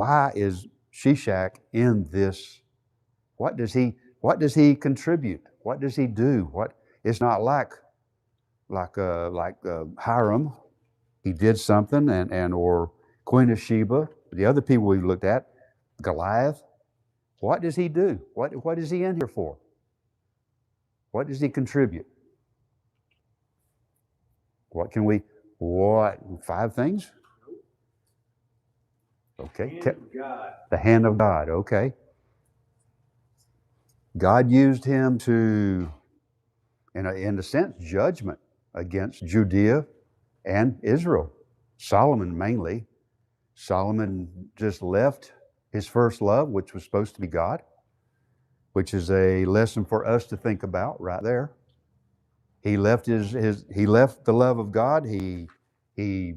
Why is Shishak in this? What does he contribute? What does he do? What it's not like Hiram. He did something, and or Queen of Sheba. The other people we looked at, Goliath. What does he do? What is he in here for? What does he contribute? What can we? What 5 things? Okay, the hand of God. Okay, God used him to, in a sense, judgment against Judea and Israel. Solomon mainly. Solomon just left his first love, which was supposed to be God, which is a lesson for us to think about right there. He left he left the love of God. He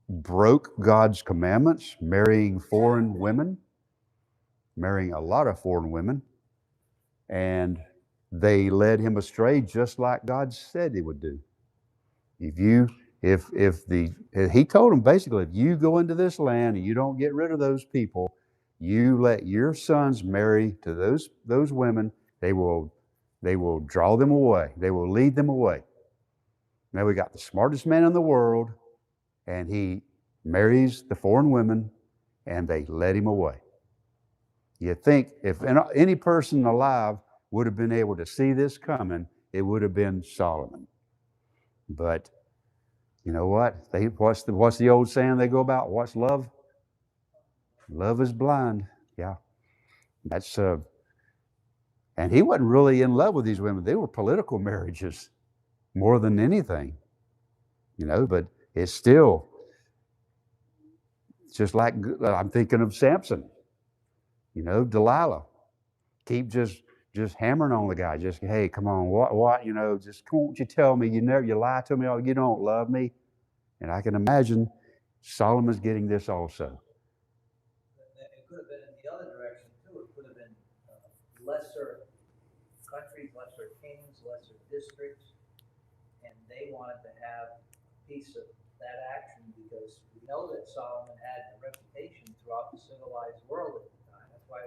broke God's commandments, marrying a lot of foreign women, and they led him astray just like God said he would do. He told him basically, if you go into this land and you don't get rid of those people, you let your sons marry to those women, they will draw them away. They will lead them away. Now we got the smartest man in the world, and he marries the foreign women, and they led him away. You think if any person alive would have been able to see this coming, it would have been Solomon. But you know what? What's the old saying they go about? What's love? Love is blind. Yeah, that's and he wasn't really in love with these women. They were political marriages more than anything, But it's still just like I'm thinking of Samson, Delilah. Keep just hammering on the guy. Just hey, come on, what? Just won't you tell me you lie to me? Oh, you don't love me. And I can imagine Solomon's getting this also. It could have been in the other direction too. It could have been lesser countries, lesser kings, lesser districts, and they wanted to have a piece of that action because we know that Solomon had a reputation throughout the civilized world at the time. That's why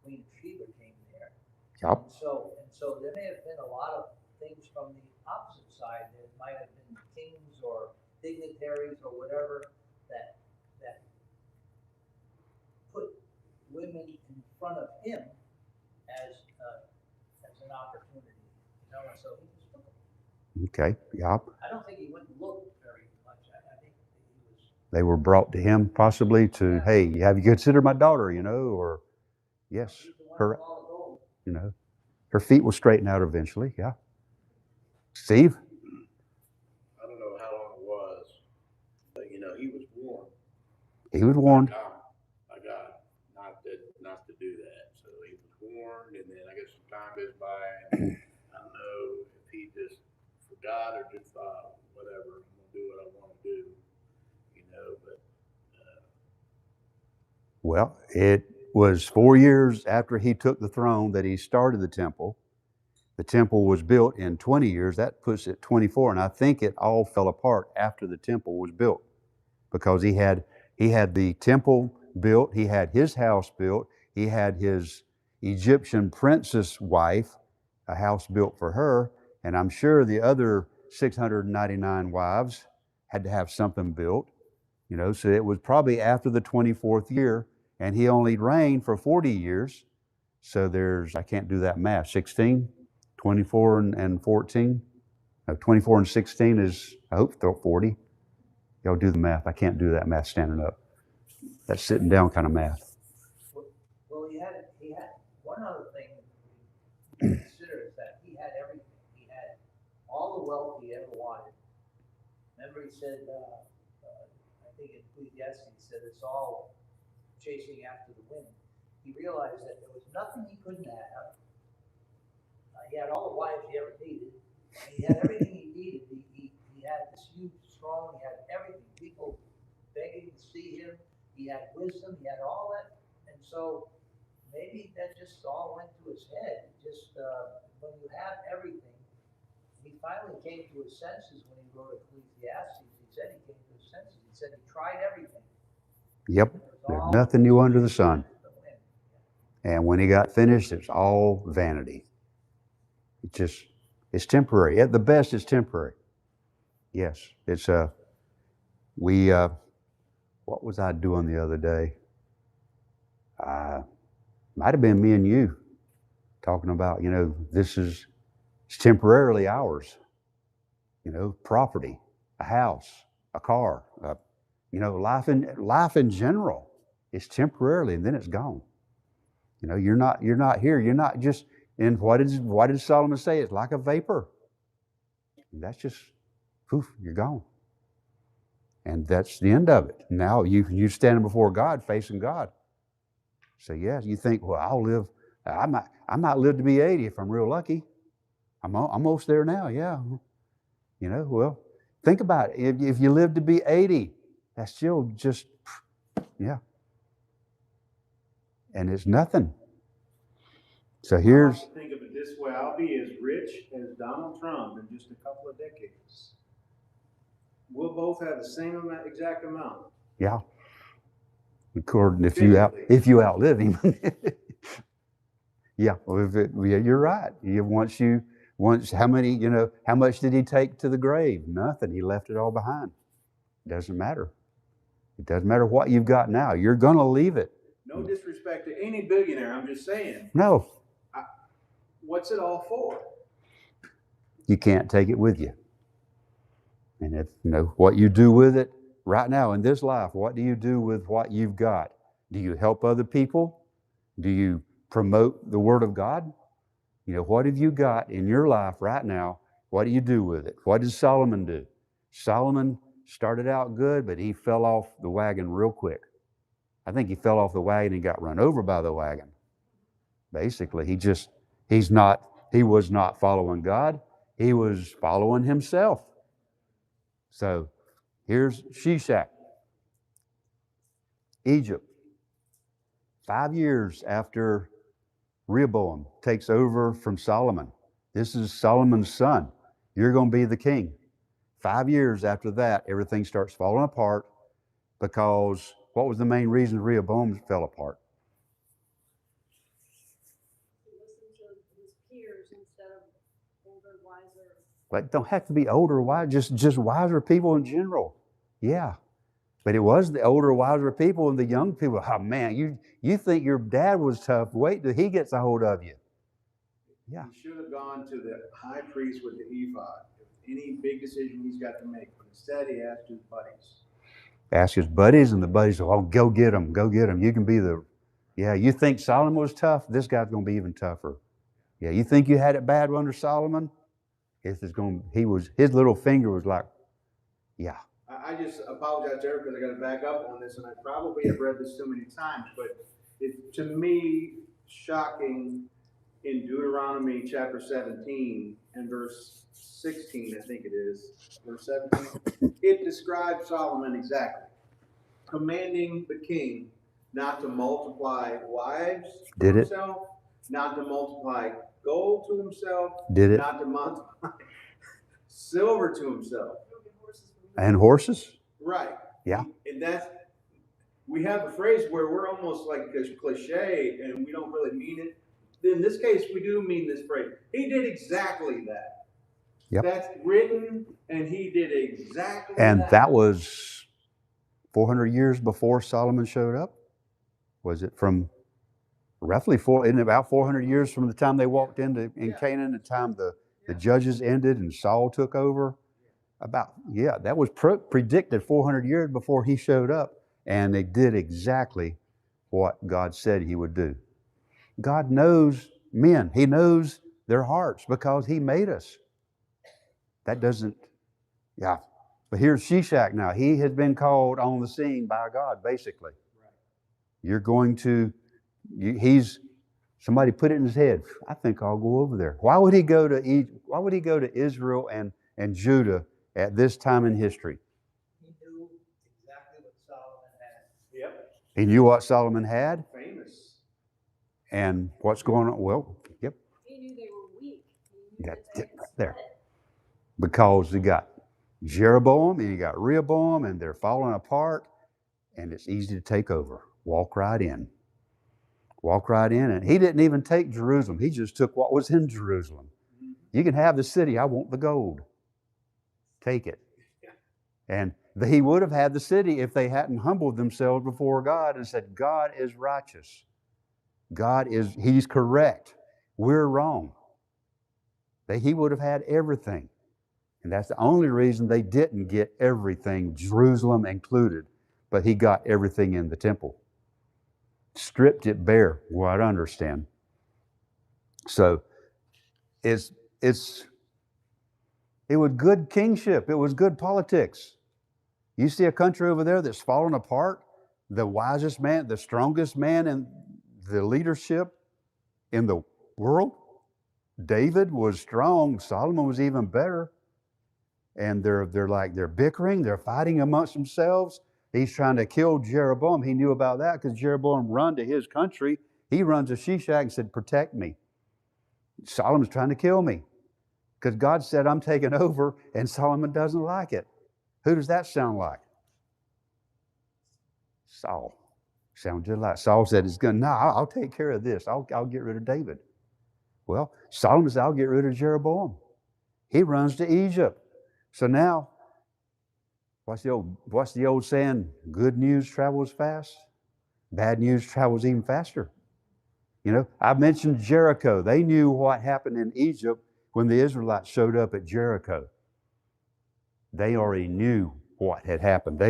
Queen Sheba came there. Yep. And so there may have been a lot of things from the opposite side. There might have been kings or dignitaries or whatever that put women in front of him as an opportunity, and so he just took them. Okay. Yep. I don't think he went and looked very much. I think he was. They were brought to him possibly to, hey, have you considered my daughter? Or yes, her, her feet will straighten out eventually. Yeah. Steve. I don't know how long it was, but he was warned. He was warned. By God, not to do that. So he was warned, and then I guess some time goes by, and I don't know if he just forgot or just thought, whatever, I'm gonna do what I want to do, But well, it was 4 years after he took the throne that he started the temple. The temple was built in 20 years. That puts it 24, and I think it all fell apart after the temple was built, because he had the temple built, he had his house built, he had his Egyptian princess wife, a house built for her, and I'm sure the other 699 wives had to have something built, so it was probably after the 24th year, and he only reigned for 40 years. So I can't do that math, 16, 24 and 14. No, 24 and 16 is, I hope, 40. Y'all do the math. I can't do that math standing up. That's sitting down kind of math. Well, he had one other thing to consider is that he had everything. He had all the wealth he ever wanted. Remember, he said, I think in Ecclesiastes, he said it's all chasing after the wind. He realized that there was nothing he couldn't have. He had all the wives he ever needed. He had everything he needed. He had this huge throne. He had everything. People begging to see him. He had wisdom. He had all that. And so maybe that just all went to his head. Just when you have everything, he finally came to his senses when he wrote Ecclesiastes. He said he came to his senses. He said he tried everything. Yep. There's nothing new under the sun. And when he got finished, it's all vanity. It's temporary. At the best, it's temporary. Yes. It's what was I doing the other day? Might have been me and you talking about, it's temporarily ours. Property, a house, a car, life in general is temporarily, and then it's gone. You're not here. You're not just. And what did Solomon say? It's like a vapor. And that's just, poof, you're gone. And that's the end of it. Now you standing before God, facing God. So yeah, you think, well, I'll live. I might live to be 80 if I'm real lucky. I'm almost there now. Yeah. Well, think about it. If you live to be 80, that's still just, yeah. And it's nothing. So here's. I think of it this way: I'll be as rich as Donald Trump in just a couple of decades. We'll both have the same exact amount. Yeah. According if you outlive him. Yeah. Well, you're right. Once how much did he take to the grave? Nothing. He left it all behind. It doesn't matter. It doesn't matter what you've got now. You're going to leave it. No disrespect to any billionaire. I'm just saying. No. What's it all for? You can't take it with you. And if what you do with it right now in this life, what do you do with what you've got? Do you help other people? Do you promote the Word of God? What have you got in your life right now? What do you do with it? What did Solomon do? Solomon started out good, but he fell off the wagon real quick. I think he fell off the wagon and got run over by the wagon. Basically, he was not following God. He was following himself. So here's Shishak, Egypt. 5 years after Rehoboam takes over from Solomon. This is Solomon's son. You're going to be the king. 5 years after that, everything starts falling apart because what was the main reason Rehoboam fell apart? He listened to his peers instead of older, wiser. But don't have to be older, wise, just wiser people in general. Yeah. But it was the older, wiser people and the young people. Oh man, you think your dad was tough. Wait till he gets a hold of you. Yeah. He should have gone to the high priest with the ephod. Any big decision he's got to make. But instead he asked his buddies. Ask his buddies, and the buddies will, go get him. Go get him. You can be you think Solomon was tough? This guy's going to be even tougher. Yeah, you think you had it bad under Solomon? His little finger was like, yeah. I just apologize to Eric because I got to back up on this, and I probably have read this too many times, but it's to me shocking in Deuteronomy chapter 17 and verse 16, I think it is, verse 17. It describes Solomon exactly, commanding the king not to multiply wives to himself, not to multiply gold to himself, not to multiply silver to himself. And horses? Right. Yeah. And we have a phrase where we're almost like a cliche and we don't really mean it. In this case, we do mean this phrase. He did exactly that. Yep. That's written, and he did exactly that. And that was 400 years before Solomon showed up? Was it from roughly about 400 years from the time they walked in Canaan, the time the judges ended and Saul took over? That was predicted 400 years before he showed up, and they did exactly what God said he would do. God knows men. He knows their hearts because he made us. That doesn't, yeah. But here's Shishak now. He has been called on the scene by God, basically. You're going to, somebody put it in his head, I think I'll go over there. Why would he go to Egypt? Why would he go to Israel and Judah at this time in history? He knew exactly what Solomon had. Yep. He knew what Solomon had. Famous. And what's going on? Well, yep. He knew they were weak. That's it right there. Because you got Jeroboam and you got Rehoboam and they're falling apart. and it's easy to take over. Walk right in. Walk right in. And he didn't even take Jerusalem. He just took what was in Jerusalem. You can have the city. I want the gold. Take it. And he would have had the city if they hadn't humbled themselves before God and said, God is righteous. He's correct. We're wrong. He would have had everything. And that's the only reason they didn't get everything, Jerusalem included. But he got everything in the temple. Stripped it bare, what I understand. So it was good kingship. It was good politics. You see a country over there that's fallen apart, the wisest man, the strongest man in the leadership in the world. David was strong. Solomon was even better. And they're bickering. They're fighting amongst themselves. He's trying to kill Jeroboam. He knew about that because Jeroboam run to his country. He runs to Shishak and said, protect me. Solomon's trying to kill me because God said, I'm taking over, and Solomon doesn't like it. Who does that sound like? Saul. Sounds just like Saul said, I'll take care of this. I'll get rid of David. Well, Solomon said, I'll get rid of Jeroboam. He runs to Egypt. So now, what's the old saying? Good news travels fast. Bad news travels even faster. You know, I mentioned Jericho. They knew what happened in Egypt when the Israelites showed up at Jericho. They already knew what had happened.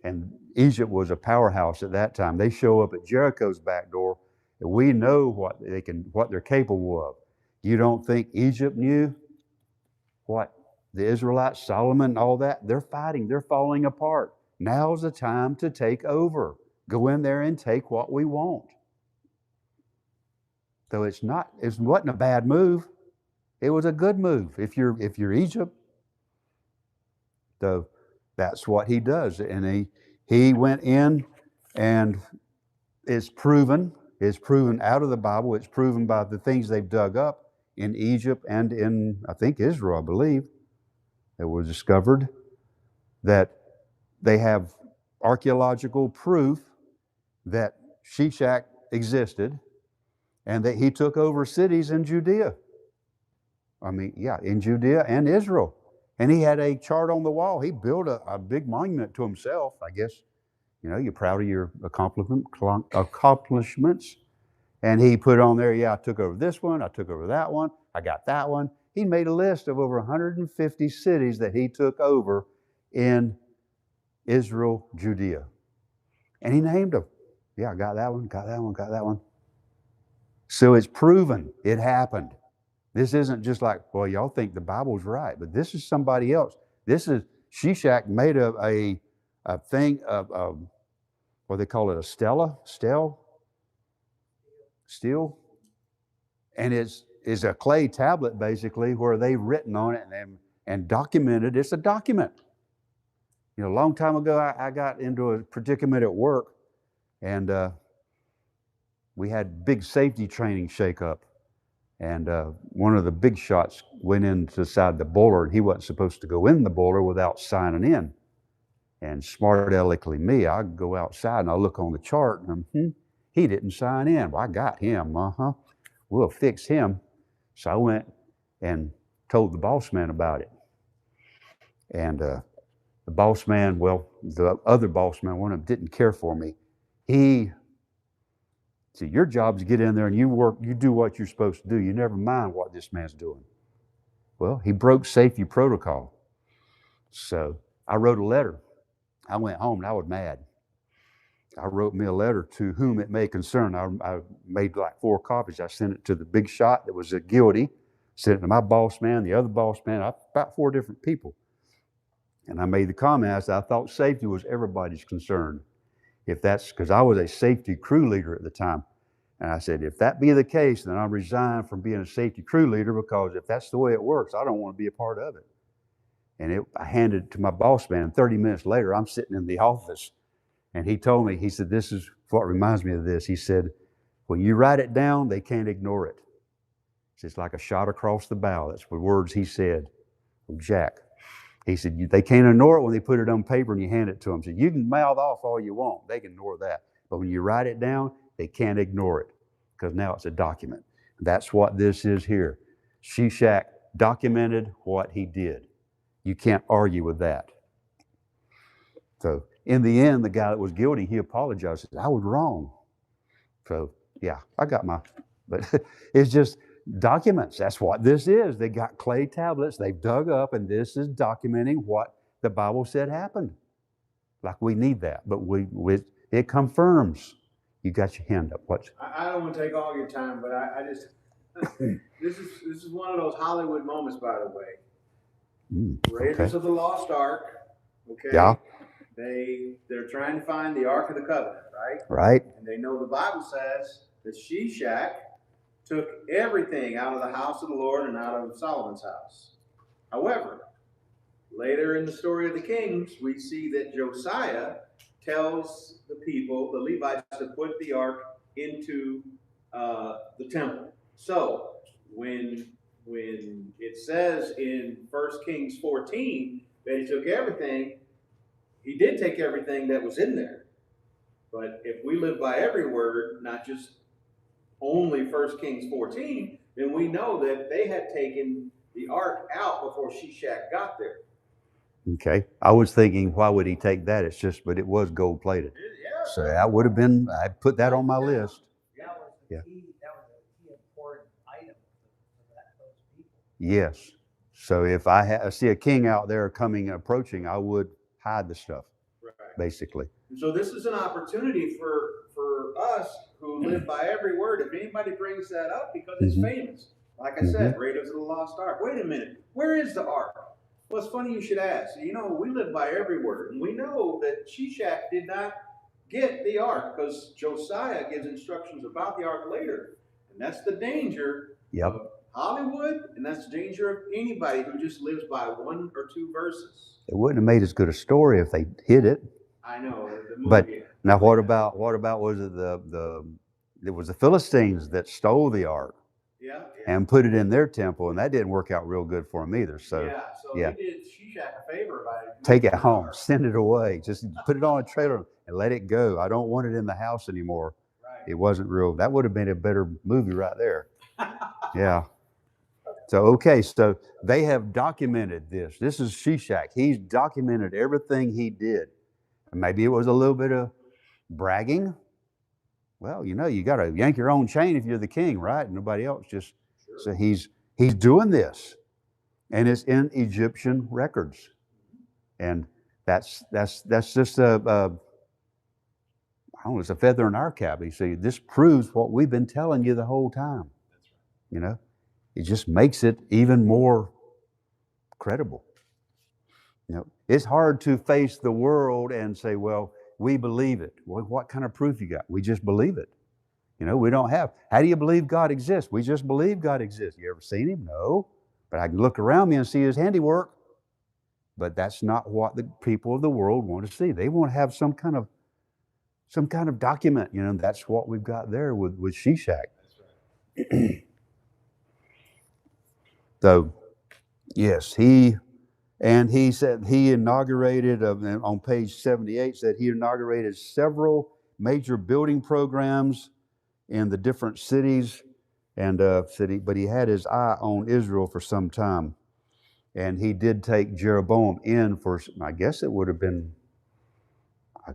And Egypt was a powerhouse at that time. They show up at Jericho's back door, and we know what they're capable of. You don't think Egypt knew what the Israelites, Solomon, all that? They're fighting. They're falling apart. Now's the time to take over. Go in there and take what we want. So it wasn't a bad move. It was a good move if you're Egypt. So that's what he does. And he went in, and it's proven out of the Bible. It's proven by the things they've dug up in Egypt and in, I think, Israel, I believe. It was discovered that they have archaeological proof that Shishak existed and that he took over cities in Judea. In Judea and Israel. And he had a chart on the wall. He built a big monument to himself, I guess. You know, you're proud of your accomplishments. And he put on there, I took over this one, I took over that one, I got that one. He made a list of over 150 cities that he took over in Israel, Judea. And he named them. I got that one, got that one, got that one. So it's proven. It happened. This isn't just like, well, y'all think the Bible's right, but this is somebody else. This is, Shishak made a thing of what they call it, a stele, steel. And it's a clay tablet, basically, where they've written on it and documented. It's a document. You know, a long time ago, I got into a predicament at work, and we had big safety training shakeup. And one of the big shots went inside the boiler, and he wasn't supposed to go in the boiler without signing in. And smart aleckly me, I go outside and I look on the chart, and he didn't sign in. Well, I got him. We'll fix him. So I went and told the boss man about it. And the boss man, the other boss man, one of them didn't care for me. See, your job is to get in there and you do what you're supposed to do. You never mind what this man's doing. Well, he broke safety protocol. So I wrote a letter. I went home and I was mad. I wrote me a letter to whom it may concern. I made like 4 copies. I sent it to the big shot that was guilty, sent it to my boss man, the other boss man, about 4 different people. And I made the comment, I thought safety was everybody's concern. If that's, because I was a safety crew leader at the time. And I said, if that be the case, then I'll resign from being a safety crew leader, because if that's the way it works, I don't want to be a part of it. And I handed it to my boss man. And 30 minutes later, I'm sitting in the office. And he told me, he said, this is what reminds me of this. He said, when you write it down, they can't ignore it. It's like a shot across the bow. That's the words he said. Jack. He said, they can't ignore it when they put it on paper and you hand it to them. He said, you can mouth off all you want. They can ignore that. But when you write it down, they can't ignore it because now it's a document. That's what this is here. Shishak documented what he did. You can't argue with that. So in the end, the guy that was guilty, he apologized. He said, I was wrong. So yeah, I got but it's just documents. That's what this is. They got clay tablets they've dug up, and this is documenting what the Bible said happened. Like we need that, but it confirms. You got your hand up. What? I don't want to take all your time, but I just this is one of those Hollywood moments, by the way. Raiders of the Lost Ark. Okay. Yeah. They're trying to find the Ark of the Covenant, right? Right. And they know the Bible says that Shishak took everything out of the house of the Lord and out of Solomon's house. However, later in the story of the Kings, we see that Josiah tells the people, the Levites, to put the ark into the temple. So when it says in 1 Kings 14 that he took everything, he did take everything that was in there. But if we live by every word, not just only 1 Kings 14, then we know that they had taken the ark out before Shishak got there. Okay. I was thinking, why would he take that? But it was gold plated. Yeah. So that would have been, I'd put that on my list. That was the key important item for those people. Yes. So if I see a king out there approaching, I would hide the stuff, Right. Basically. And so this is an opportunity for us who live by every word. If anybody brings that up because it's famous, like I said, Raiders of the Lost Ark. Wait a minute, where is the ark? Well, it's funny you should ask. You know, we live by every word, and we know that Shishak did not get the ark because Josiah gives instructions about the ark later, and that's the danger of Hollywood, and that's the danger of anybody who just lives by one or two verses. It wouldn't have made as good a story if they hid it. I know. The movie, but now, what about was it it was the Philistines that stole the ark? Yeah. And put it in their temple, and that didn't work out real good for them either. So he did Shishak a favor by take it home, send it away, just put it on a trailer and let it go. I don't want it in the house anymore. Right. It wasn't real. That would have been a better movie right there. Yeah. So so they have documented this. This is Shishak. He's documented everything he did. And maybe it was a little bit of bragging. Well, you got to yank your own chain if you're the king, right? Nobody else just. Sure. So he's doing this, and it's in Egyptian records, and that's just it's a feather in our cap. You see, this proves what we've been telling you the whole time. That's right. It just makes it even more credible. It's hard to face the world and say, well, we believe it. Well, what kind of proof you got? We just believe it. We don't have. How do you believe God exists? We just believe God exists. You ever seen him? No. But I can look around me and see his handiwork. But that's not what the people of the world want to see. They want to have some kind of document. That's what we've got there with Shishak. That's right. So, yes, he said he inaugurated, on page 78, said he inaugurated several major building programs in the different cities but he had his eye on Israel for some time. And he did take Jeroboam in for, I guess it would have been,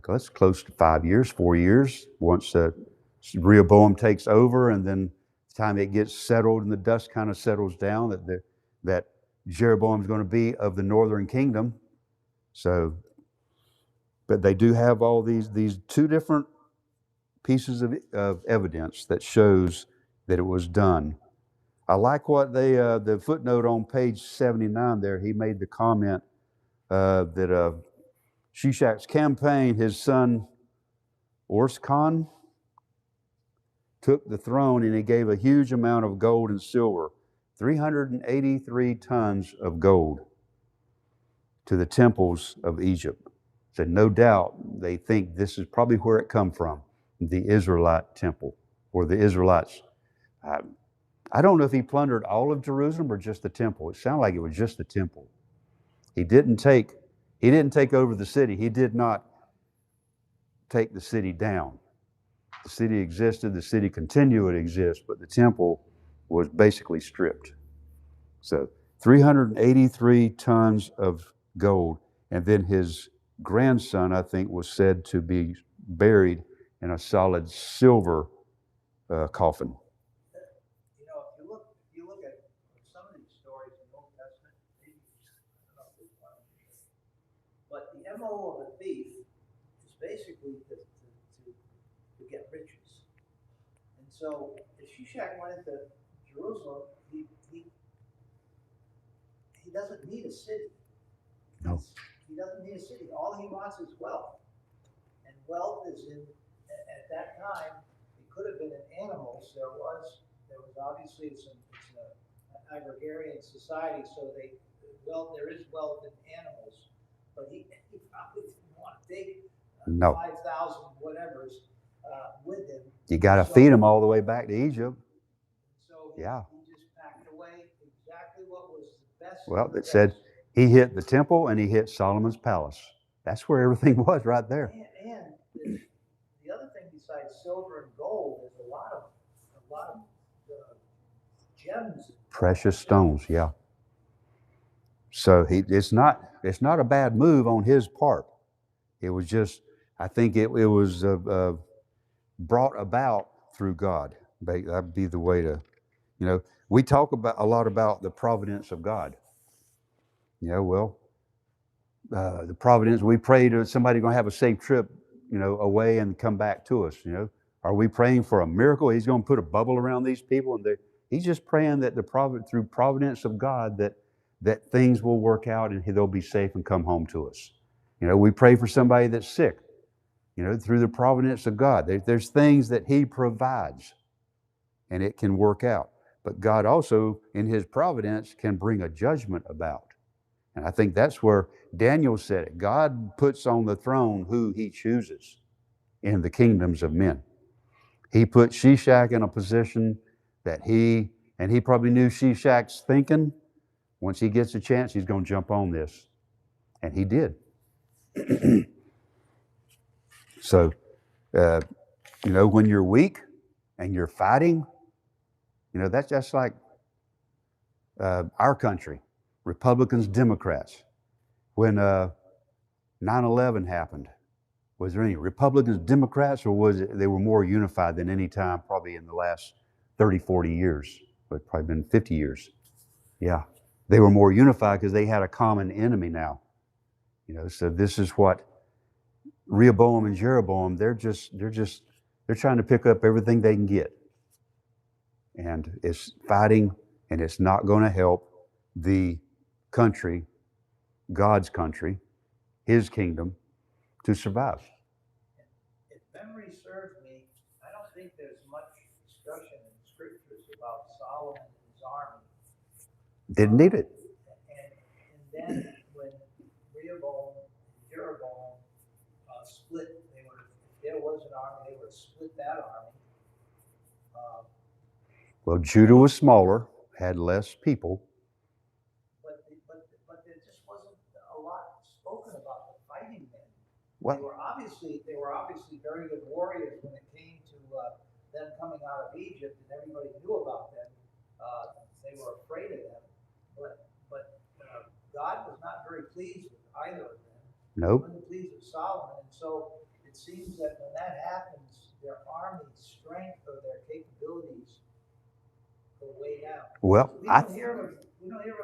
close to 5 years, 4 years, once Rehoboam takes over, and then the time it gets settled and the dust kind of settles down, that Jeroboam's going to be of the northern kingdom. So, but they do have all these two different pieces of evidence that shows that it was done. I like what the footnote on page 79 there. He made the comment that Shishak's campaign, his son Orskan took the throne, and he gave a huge amount of gold and silver, 383 tons of gold, to the temples of Egypt. So no doubt they think this is probably where it come from, the Israelite temple, or the Israelites. I don't know if he plundered all of Jerusalem or just the temple. It sounded like it was just the temple. He didn't take over the city. He did not take the city down. The city existed, the city continued to exist, but the temple was basically stripped. So 383 tons of gold. And then his grandson, I think, was said to be buried in a solid silver coffin. You know, if you look at some of these stories in the Old Testament, maybe, I don't know if this one, but the MO of a thief is basically to get riches. And so if Shishak went into Jerusalem, he doesn't need a city. No. He doesn't need a city. All he wants is wealth. And wealth is at that time, it could have been in animals. There was obviously it's an agrarian society, so there is wealth in animals. But he probably didn't want to take 5,000 whatever's with him. You got to feed them all the way back to Egypt. So he just packed away exactly what was the best. Well, it said he hit the temple and he hit Solomon's palace. That's where everything was, right there. And the other thing besides silver and gold is a lot of gems, precious stones. Yeah. So it's not a bad move on his part. It was just, I think it was brought about through God. That'd be the way to, we talk a lot about the providence of God. The providence, we pray to somebody going to have a safe trip, away and come back to us, Are we praying for a miracle? He's going to put a bubble around these people, and he's just praying that through providence of God that things will work out and they'll be safe and come home to us. We pray for somebody that's sick, through the providence of God. There's things that he provides and it can work out. But God also, in his providence, can bring a judgment about. And I think that's where Daniel said it. God puts on the throne who he chooses in the kingdoms of men. He put Shishak in a position that he probably knew Shishak's thinking. Once he gets a chance, he's going to jump on this. And he did. So, when you're weak and you're fighting, that's just like our country, Republicans, Democrats. When 9/11 happened, was there any Republicans, Democrats, or was it they were more unified than any time probably in the last 30, 40 years? But probably been 50 years. Yeah. They were more unified because they had a common enemy now. So this is what Rehoboam and Jeroboam, they're trying to pick up everything they can get. And it's fighting, and it's not going to help the country, God's country, his kingdom, to survive. If memory serves me, I don't think there's much discussion in the scriptures about Solomon and his army. Didn't need it. And then when Rehoboam and Jeroboam split, if there was an army, they would have split that army. Well, Judah was smaller, had less people. But there just wasn't a lot spoken about the fighting men. What? They were obviously very good warriors when it came to them coming out of Egypt, and everybody knew about them. They were afraid of them. But God was not very pleased with either of them. Nope. He wasn't pleased with Solomon, and so it seems that when that happens, their army strength or their capabilities go way down. Well, we don't hear of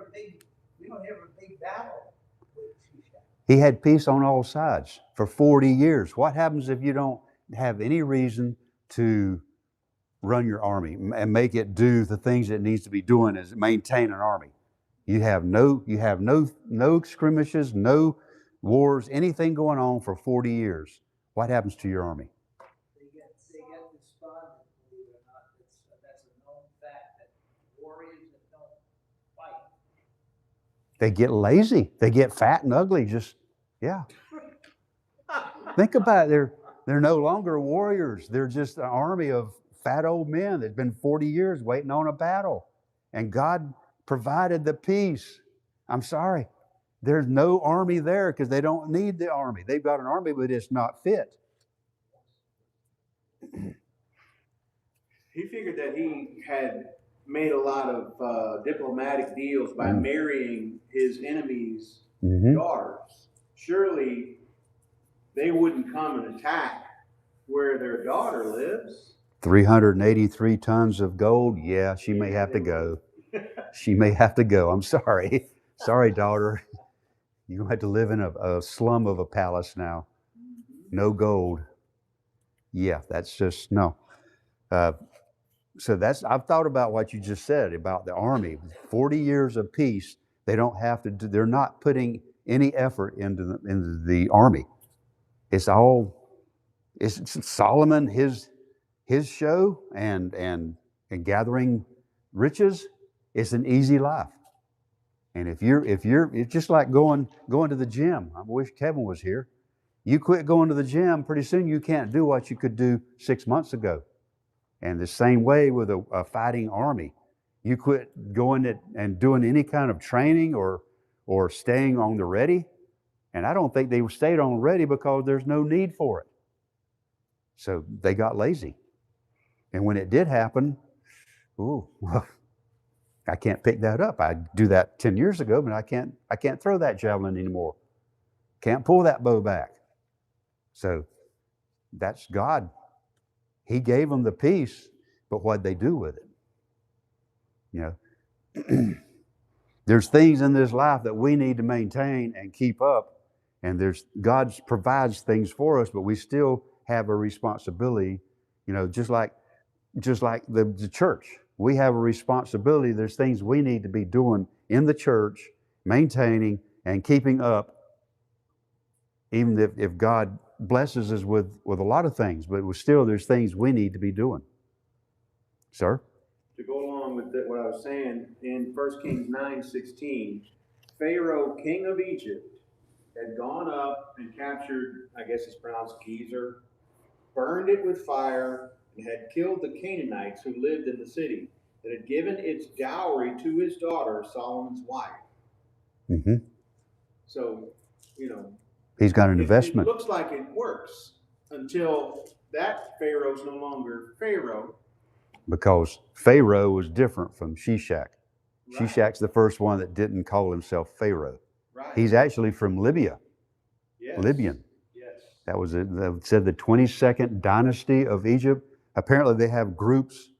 a big battle with Shishak. He had peace on all sides for 40 years. What happens if you don't have any reason to run your army and make it do the things it needs to be doing as maintain an army? You have no skirmishes, no wars, anything going on for 40 years. What happens to your army? They get despondent, believe it or not. That's a known fact that warriors that don't fight. They get lazy. They get fat and ugly. Think about it. They're no longer warriors. They're just an army of fat old men that's been 40 years waiting on a battle. And God provided the peace. I'm sorry. There's no army there because they don't need the army. They've got an army, but it's not fit. He figured that he had made a lot of diplomatic deals by marrying his enemies' daughters. Surely they wouldn't come and attack where their daughter lives. 383 tons of gold. Yeah, she may have to go. She may have to go. I'm sorry. Sorry, daughter. You're going to have to live in a slum of a palace now. No gold. Yeah, that's just, no. So I've thought about what you just said about the army. 40 years of peace, they don't have to do, they're not putting any effort into the army. It's Solomon, his show and gathering riches. It's an easy life. And if it's just like going to the gym. I wish Kevin was here. You quit going to the gym, pretty soon you can't do what you could do 6 months ago. And the same way with a fighting army. You quit going and doing any kind of training or staying on the ready. And I don't think they stayed on ready because there's no need for it. So they got lazy. And when it did happen, well, I can't pick that up. I do that 10 years ago, but I can't throw that javelin anymore. Can't pull that bow back. So that's God. He gave them the peace, but what'd they do with it? You know, there's things in this life that we need to maintain and keep up, and God provides things for us, but we still have a responsibility. You know, just like the church, we have a responsibility. There's things we need to be doing in the church, maintaining and keeping up, even if God blesses us with a lot of things, but there's things we need to be doing. Sir? To go along with what I was saying, in 1 Kings 9:16, Pharaoh, king of Egypt, had gone up and captured, I guess it's pronounced Gezer, burned it with fire, and had killed the Canaanites who lived in the city, that had given its dowry to his daughter, Solomon's wife. Mm-hmm. So, you know, he's got an investment. It looks like it works until that Pharaoh's no longer Pharaoh. Because Pharaoh was different from Shishak. Right. Shishak's the first one that didn't call himself Pharaoh. Right. He's actually from Libya. Yes. Libyan. Yes. That was said the 22nd dynasty of Egypt. Apparently they have groups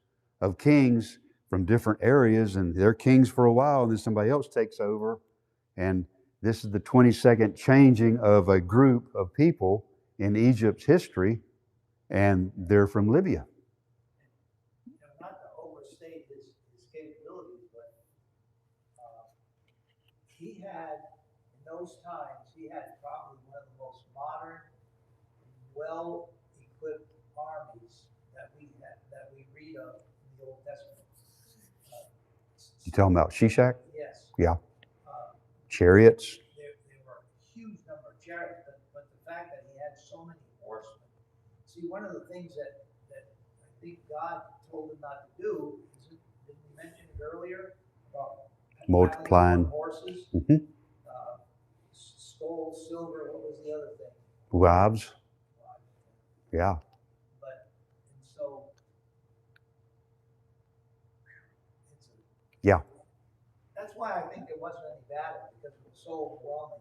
of kings from different areas, and they're kings for a while, and then somebody else takes over. And this is the 22nd changing of a group of people in Egypt's history, and they're from Libya. Not to overstate his capabilities, but he had, in those times, he had probably one of the most modern, well-equipped armies that we read of in the Old Testament. You talking about Shishak? Yes. Yeah. Chariots. There were a huge number of chariots, but the fact that he had so many horsemen. See, one of the things that I think God told him not to do, didn't we mention it earlier about multiplying horses, gold, silver, what was the other thing? Wives. Yeah. But, and so, yeah. That's why I think there wasn't any battle, because it was so overwhelming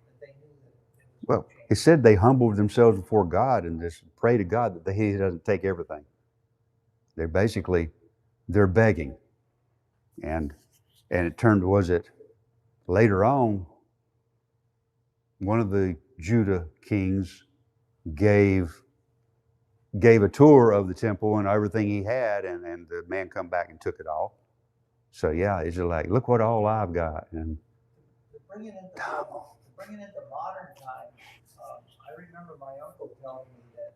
that they knew that it was. Well, it said they humbled themselves before God and just pray to God that He doesn't take everything. They're begging. And it turned, later on, one of the Judah kings gave a tour of the temple and everything he had, and the man come back and took it all. So yeah, it's just like, look what all I've got. And to bring it into modern times, I remember my uncle telling me that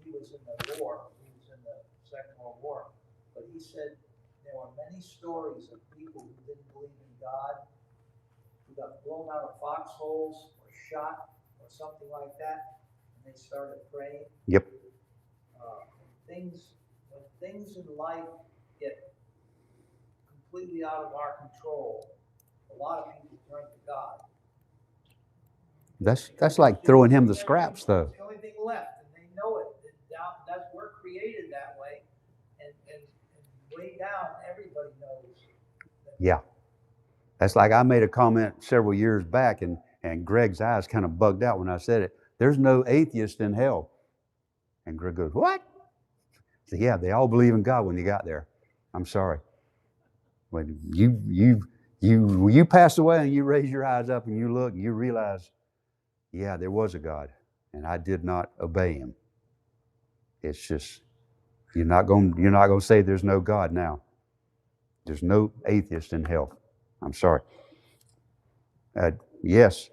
he was in the war. He was in the Second World War, but he said there were many stories of people who didn't believe in God, who got blown out of foxholes or shot or something like that, and they started praying. Yep. When things in life get completely out of our control, A lot of people turn to God. That's like throwing him the scraps, though. It's the only thing left, and they know it. That's we're created that way, and way down, everybody knows. Yeah. That's like I made a comment several years back, and Greg's eyes kind of bugged out when I said it. There's no atheist in hell. And Greg goes, what? I said, yeah, they all believe in God when you got there. I'm sorry. When you pass away and you raise your eyes up and you look and you realize, yeah, there was a God, and I did not obey him. It's just you're not going to say there's no God now. There's no atheist in hell. I'm sorry. Yes.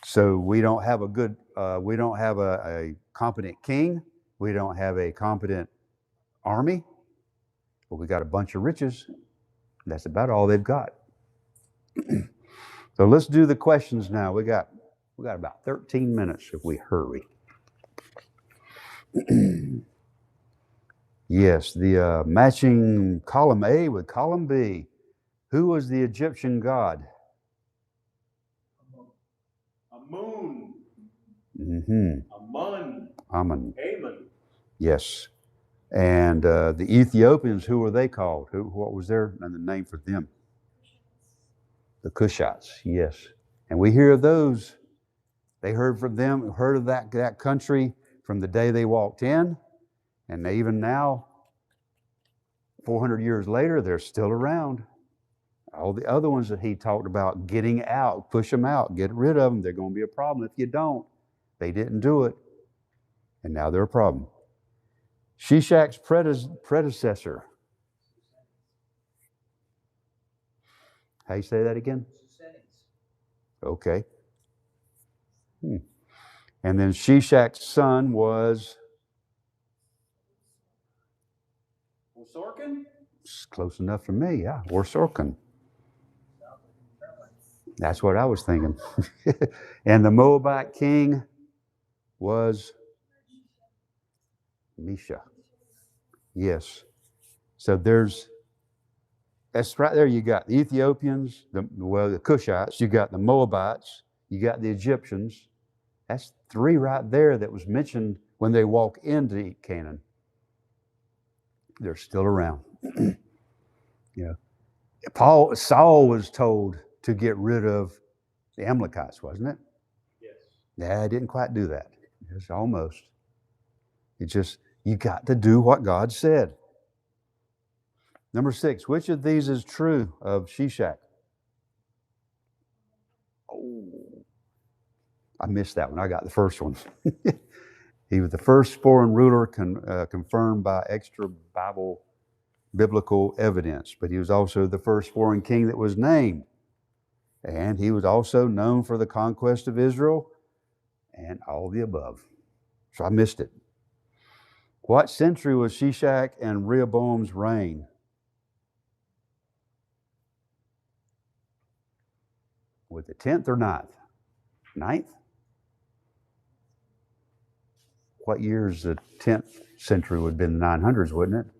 So we don't have a competent king. We don't have a competent army. But we got a bunch of riches. That's about all they've got. So let's do the questions now. We got about 13 minutes if we hurry. Yes, the matching column A with column B. Who was the Egyptian god? Amun. Mm-hmm. Amun. Yes. And the Ethiopians, who were they called? What was the name for them? The Cushites, yes. And we hear of those. They heard of that country from the day they walked in. And even now, 400 years later, they're still around. All the other ones that he talked about getting out, push them out, get rid of them. They're going to be a problem if you don't. They didn't do it. And now they're a problem. Shishak's predecessor. How you say that again? Okay. And then Shishak's son was? Sorkin? Close enough for me, yeah. Or Sorkin. That's what I was thinking. And the Moabite king was Misha. Yes. So that's right there. You got the Ethiopians, the Cushites, you got the Moabites, you got the Egyptians. That's three right there that was mentioned when they walk into Canaan. They're still around. Saul was told to get rid of the Amalekites, wasn't it? Yes. Yeah, I didn't quite do that. It's almost. It's just, you got to do what God said. Number 6, which of these is true of Shishak? Oh, I missed that one. I got the first one. He was the first foreign ruler confirmed by extra biblical evidence, but he was also the first foreign king that was named. And he was also known for the conquest of Israel and all the above. So I missed it. What century was Shishak and Rehoboam's reign? Was it 10th or 9th? 9th? What year is the 10th century? Would have been the 900s, wouldn't it?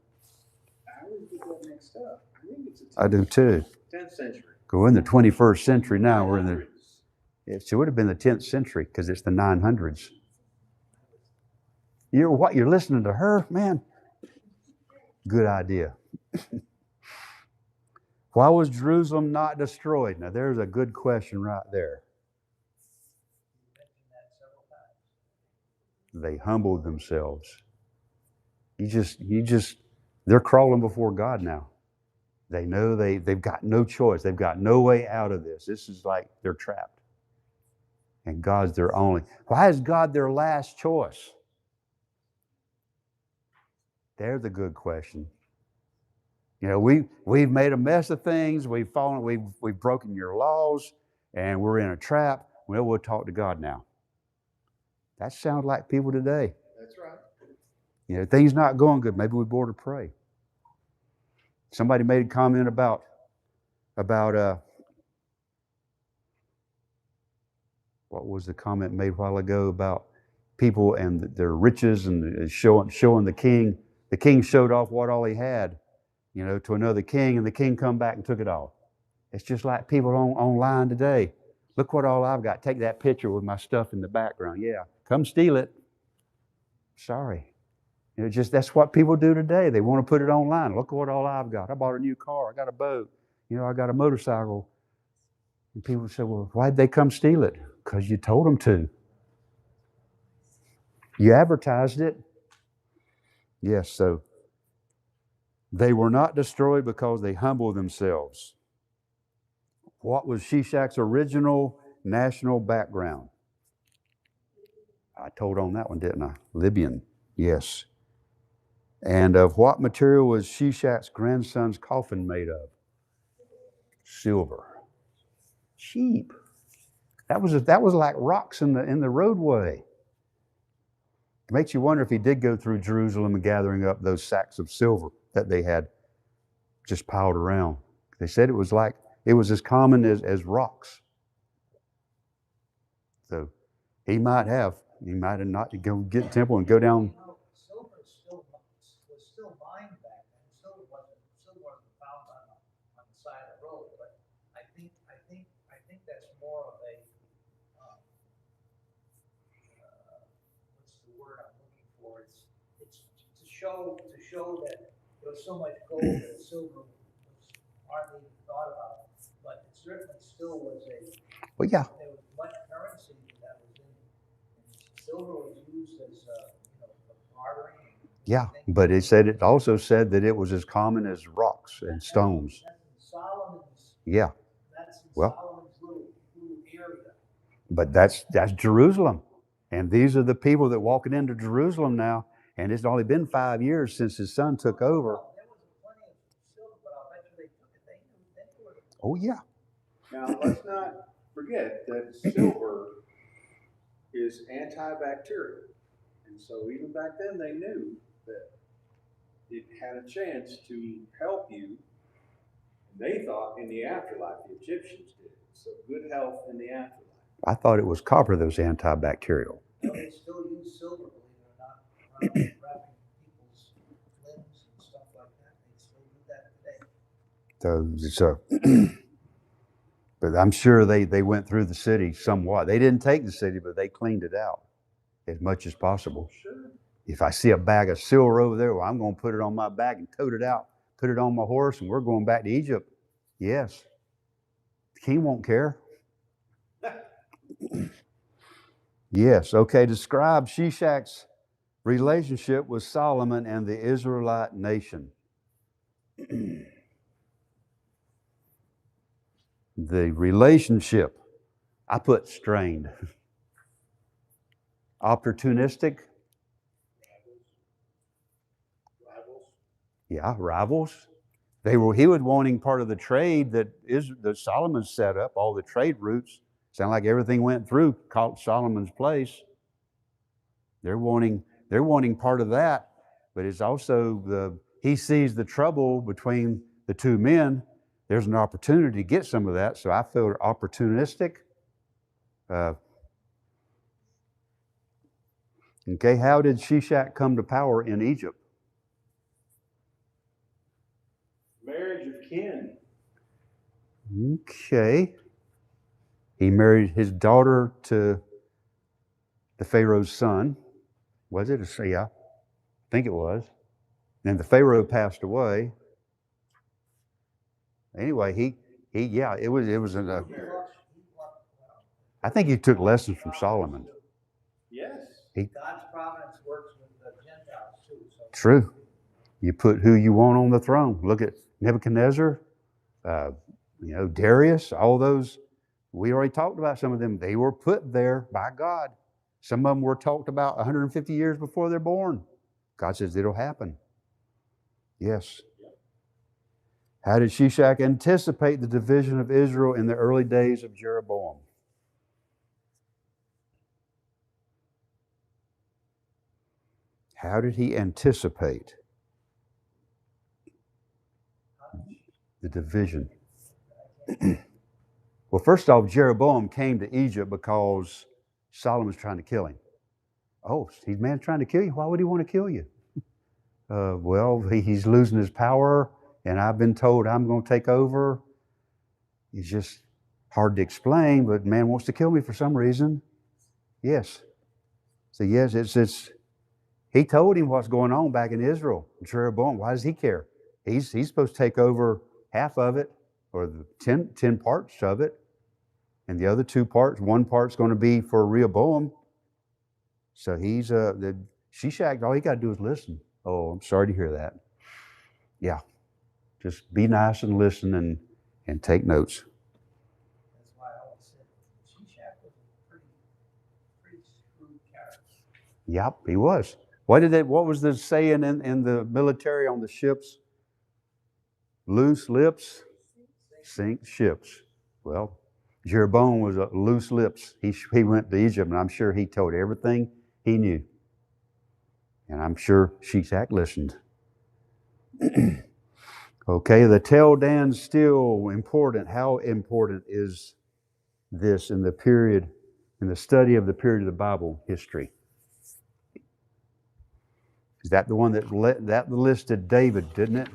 I always get that mixed up. I think it's I do too. 10th century. We're in the 21st century now. It would have been the 10th century because it's the 900s. You're listening to her, man. Good idea. Why was Jerusalem not destroyed? Now there's a good question right there. They humbled themselves. They're crawling before God now. They know they've got no choice. They've got no way out of this. This is like they're trapped. And God's their only. Why is God their last choice? There's a good question. We've made a mess of things. We've fallen. We've broken your laws, and we're in a trap. Well, we'll talk to God now. That sounds like people today. That's right. Things not going good. Maybe we ought to pray. Somebody made a comment about what was the comment made a while ago about people and their riches and showing the king. The king showed off what all he had, to another king, and the king come back and took it all. It's just like people online today. Look what all I've got. Take that picture with my stuff in the background. Yeah, come steal it. Sorry. Just that's what people do today. They want to put it online. Look what all I've got. I bought a new car. I got a boat. I got a motorcycle. And people say, well, why'd they come steal it? Because you told them to. You advertised it. Yes, so they were not destroyed because they humbled themselves. What was Shishak's original national background? I told on that one, didn't I? Libyan, yes. And of what material was Shishak's grandson's coffin made of? Silver. Cheap. That was like rocks in the roadway. It makes you wonder if he did go through Jerusalem and gathering up those sacks of silver that they had just piled around. They said it was as common as rocks. So he might have not go get the temple and go down. Silver was still mined back then. Silver wasn't found on the side of the road. But I think that's more of a what's the word I'm looking for? It's to show that there was so much gold that silver was hardly even thought about. But it certainly still was Well, yeah. There was much currency that was in. Silver was used as for bartering. Yeah, but it also said that it was as common as rocks and stones. That's in Solomon's. Yeah. That's in Well, Solomon's little area. But that's Jerusalem. And these are the people that walking into Jerusalem now. And it's only been 5 years since his son took over. There was plenty of silver, but I'll bet you they took it. They knew it. Oh, yeah. Now, let's not forget that silver is antibacterial. And so even back then they knew that it had a chance to help you. And they thought in the afterlife, the Egyptians did. So good health in the afterlife. I thought it was copper that was antibacterial. Well, they still use silver, believe it or not, wrapping people's limbs and stuff like that. They still do that today. But I'm sure they went through the city somewhat. They didn't take the city, but they cleaned it out as much as possible. Sure. If I see a bag of silver over there, well, I'm going to put it on my back and tote it out, put it on my horse, and we're going back to Egypt. Yes. The king won't care. Yes. Okay. Describe Shishak's relationship with Solomon and the Israelite nation. The relationship, I put strained. Opportunistic. Rivals. Yeah, rivals. He was wanting part of the trade that Solomon set up, all the trade routes. Sound like everything went through Solomon's place. They're wanting part of that, but it's also he sees the trouble between the two men. There's an opportunity to get some of that, so I feel opportunistic. Okay, how did Shishak come to power in Egypt? Marriage of kin. Okay. He married his daughter to the Pharaoh's son. Was it? Yeah, I think it was. And the Pharaoh passed away. Anyway, it was I think he took lessons from Solomon. Yes. God's providence works with the Gentiles too. So. True. You put who you want on the throne. Look at Nebuchadnezzar, Darius, all those. We already talked about some of them. They were put there by God. Some of them were talked about 150 years before they're born. God says it'll happen. Yes. How did Shishak anticipate the division of Israel in the early days of Jeroboam? How did he anticipate the division? Well, first off, Jeroboam came to Egypt because Solomon's trying to kill him. Oh, he's man trying to kill you? Why would he want to kill you? Well, he's losing his power, and I've been told I'm going to take over. It's just hard to explain, but man wants to kill me for some reason. Yes. So yes, it's he told him what's going on back in Israel. Jeroboam, why does he care? He's supposed to take over half of it, or the 10 parts of it. And the other 2 parts, 1 part's going to be for Rehoboam. So he's the Shishak, all he got to do is listen. Oh, I'm sorry to hear that. Yeah. Just be nice and listen and take notes. That's why I always said Shishak was a pretty shrewd character. Yep, he was. What was the saying in the military on the ships? Loose lips sink ships. Well, Jeroboam was a loose lips. He went to Egypt, and I'm sure he told everything he knew. And I'm sure Shishak listened. Okay, the Tel Dan's still important. How important is this in the study of the period of the Bible history? Is that the one that listed David, didn't it?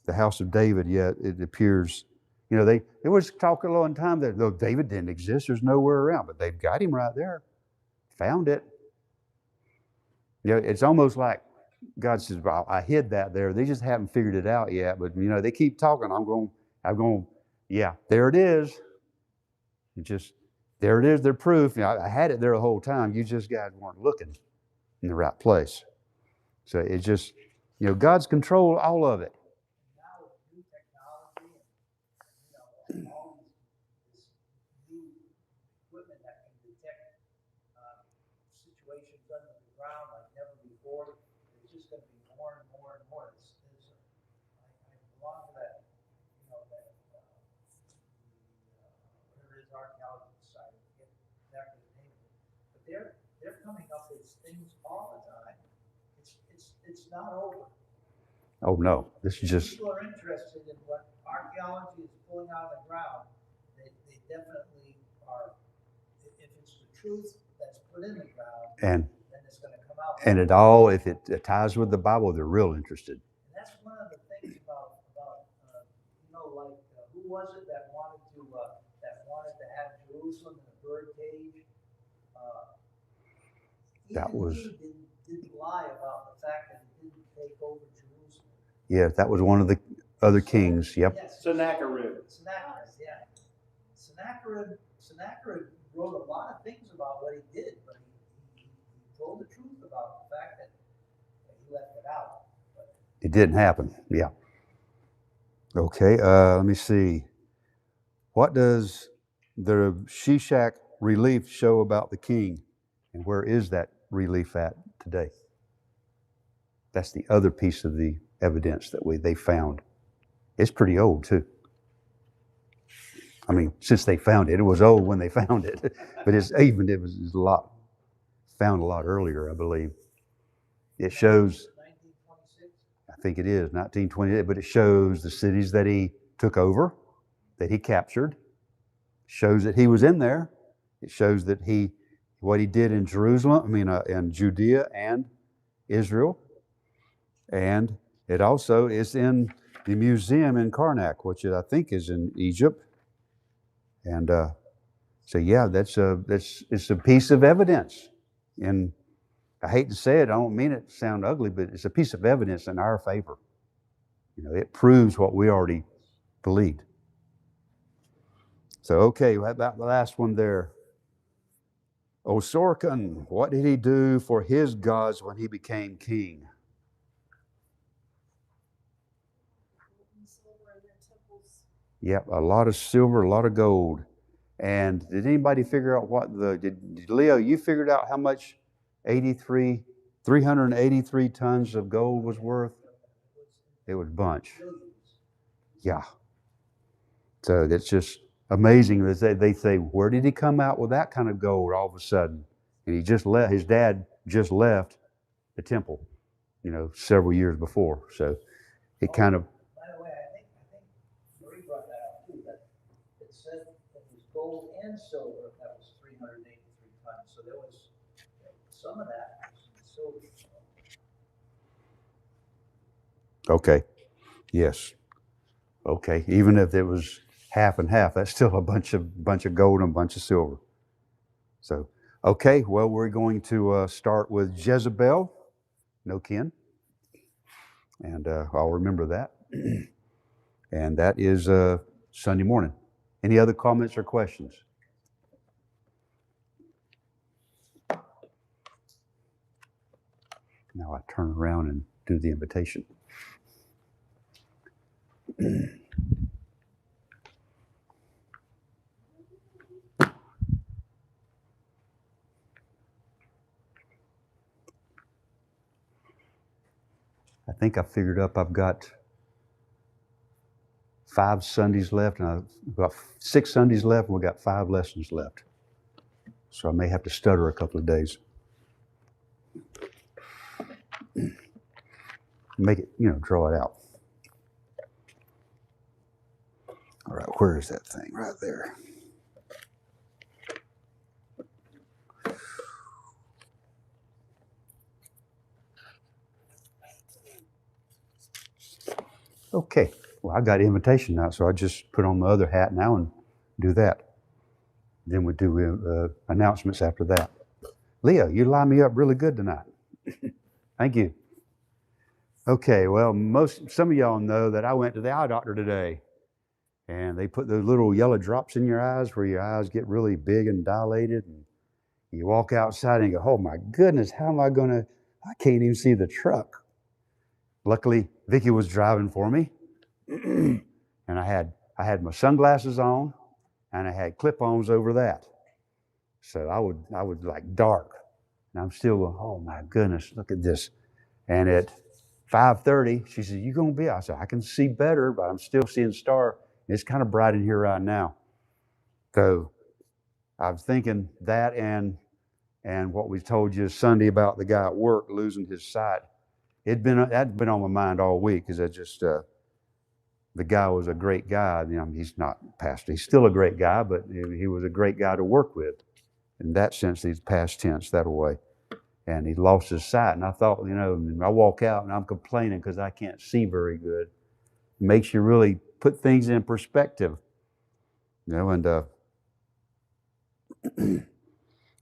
The house of David, yeah, it appears. You know, they was talking a long time that, no, David didn't exist. There's nowhere around, but they've got him right there. Found it. You know, it's almost like God says, well, I hid that there. They just haven't figured it out yet. But, you know, they keep talking. I'm going, yeah, there it is. There it is, their proof. You know, I had it there the whole time. You just guys weren't looking in the right place. So it's just, you know, God's control all of it. Now with new technology and all this new equipment that can detect situations under the ground like never before, it's just going to be more and more and more. I belong to that, whatever it is, archaeology society, I forget exactly the name of it. But they're coming up with things all the time. It's not over. Oh no, this is just. People are interested in what archaeology is pulling out of the ground. They definitely are. If it's the truth that's put in the ground, then it's going to come out. And if it ties with the Bible, they're real interested. And that's one of the things about who was it that wanted to have Jerusalem in a bird cage? He didn't lie about the fact that he didn't take over Jerusalem. Yeah, that was one of the other kings. Yep. Yes. Sennacherib, yeah. Sennacherib wrote a lot of things about what he did, but he told the truth about the fact that he left it out. But it didn't happen. Yeah. Okay, let me see. What does the Shishak relief show about the king? And where is that relief at today? That's the other piece of the evidence that they found. It's pretty old too. I mean, since they found it, it was old when they found it, but it was found a lot earlier, I believe. It shows, 1926. I think it is 1928, but it shows the cities that he took over, that he captured. Shows that he was in there. It shows that what he did in Jerusalem, in Judea and Israel. And it also is in the museum in Karnak, which I think is in Egypt. And so, yeah, it's a piece of evidence. And I hate to say it, I don't mean it to sound ugly, but it's a piece of evidence in our favor. You know, it proves what we already believed. So, okay, about the last one there. Osorkon, what did he do for his gods when he became king? Yep, a lot of silver, a lot of gold. And did anybody figure out did Leo, you figured out how much 383 tons of gold was worth? It was a bunch. Yeah. So that's just amazing that they say, where did he come out with that kind of gold all of a sudden? And his dad just left the temple, several years before. So it kind of. By the way, I think Marie brought that up too, that it said it was gold and silver that was 383 tons. So there was some of that was silver. Okay. Yes. Okay. Even if it was half and half, that's still a bunch of gold and a bunch of silver. So, okay. Well, we're going to start with Jezebel. No kin. And I'll remember that. And that is Sunday morning. Any other comments or questions? Now I turn around and do the invitation. I think I figured up I've got 5 Sundays left, and I've got 6 Sundays left, and we've got 5 lessons left. So I may have to stutter a couple of days. Make it, draw it out. All right, where is that thing? Right there. Okay, well, I got an invitation now, so I just put on my other hat now and do that. Then we do announcements after that. Leah, you lined me up really good tonight. Thank you. Okay, well, some of y'all know that I went to the eye doctor today, and they put those little yellow drops in your eyes where your eyes get really big and dilated, and you walk outside and you go, oh my goodness, how am I I can't even see the truck. Luckily, Vicki was driving for me, and I had my sunglasses on, and I had clip-ons over that. So I would like dark, and I'm still going, oh my goodness, look at this. And at 5:30, she said, you gonna be? I said, I can see better, but I'm still seeing star. It's kind of bright in here right now. So I'm thinking that and what we told you Sunday about the guy at work losing his sight. That'd been on my mind all week, because the guy was a great guy. He's not pastor. He's still a great guy, but he was a great guy to work with. In that sense, he's past tense that way. And he lost his sight. And I thought, I walk out and I'm complaining because I can't see very good. It makes you really put things in perspective. And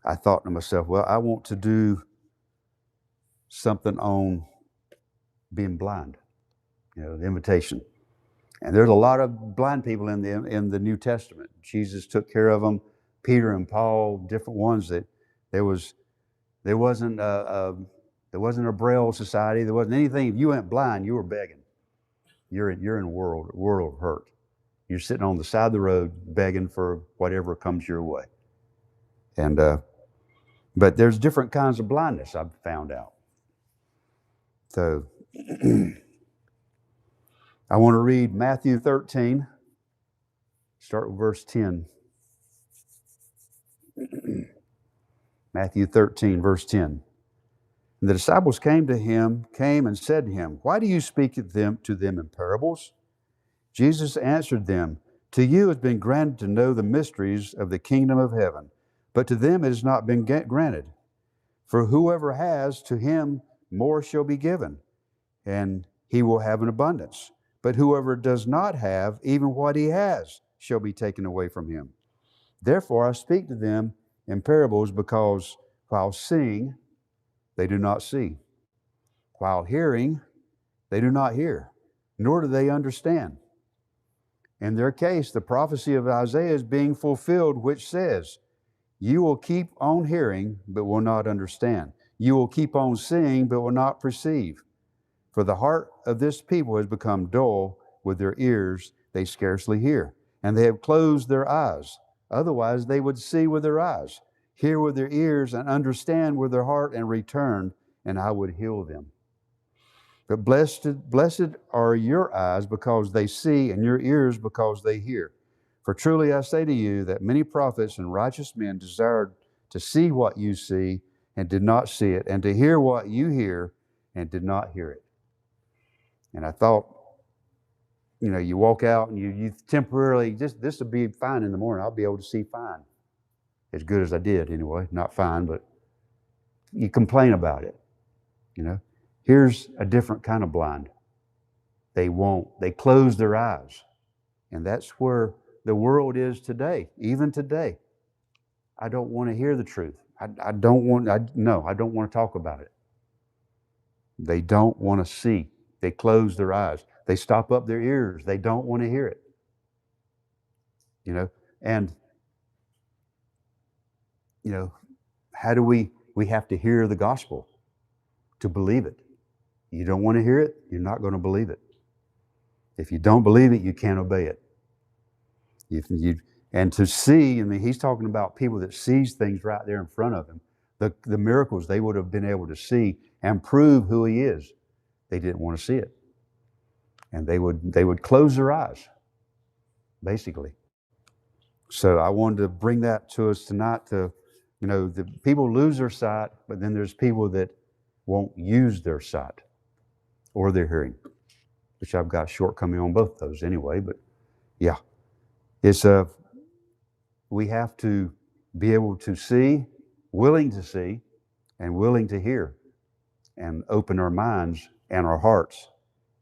I thought to myself, well, I want to do something on being blind, the invitation. And there's a lot of blind people in the New Testament. Jesus took care of them. Peter and Paul, different ones that there wasn't a Braille society. There wasn't anything. If you went blind, you were begging. You're in a world of hurt. You're sitting on the side of the road begging for whatever comes your way. And but there's different kinds of blindness, I've found out. So I want to read Matthew 13. Start with verse 10. Matthew 13, verse 10. And the disciples came and said to him, why do you speak to them in parables? Jesus answered them, to you has been granted to know the mysteries of the kingdom of heaven, but to them it has not been granted. For whoever has, to him more shall be given, and he will have an abundance. But whoever does not have, even what he has shall be taken away from him. Therefore I speak to them in parables, because while seeing, they do not see. While hearing, they do not hear, nor do they understand. In their case, the prophecy of Isaiah is being fulfilled, which says, you will keep on hearing, but will not understand. You will keep on seeing, but will not perceive. For the heart of this people has become dull. With their ears they scarcely hear, and they have closed their eyes. Otherwise they would see with their eyes, hear with their ears, and understand with their heart, and return, and I would heal them. But blessed are your eyes because they see, and your ears because they hear. For truly I say to you that many prophets and righteous men desired to see what you see and did not see it, and to hear what you hear and did not hear it. And I thought, you walk out and you temporarily, this will be fine in the morning. I'll be able to see fine. As good as I did anyway. Not fine, but you complain about it. Here's a different kind of blind. They close their eyes. And that's where the world is today, even today. I don't want to hear the truth. I don't want to talk about it. They don't want to see. They close their eyes. They stop up their ears. They don't want to hear it. And how do we have to hear the gospel to believe it. You don't want to hear it, you're not going to believe it. If you don't believe it, you can't obey it. And to see, he's talking about people that sees things right there in front of him. The miracles they would have been able to see and prove who he is. They didn't want to see it. And they would close their eyes, basically. So I wanted to bring that to us tonight. The people lose their sight, but then there's people that won't use their sight or their hearing, which I've got shortcoming on both those anyway. But yeah, we have to be able to see, willing to see, and willing to hear, and open our minds and our hearts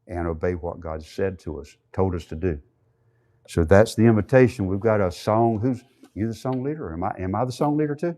and obey what God said to us, told us to do. So that's the invitation. We've got a song. You the song leader? Or am I the song leader too?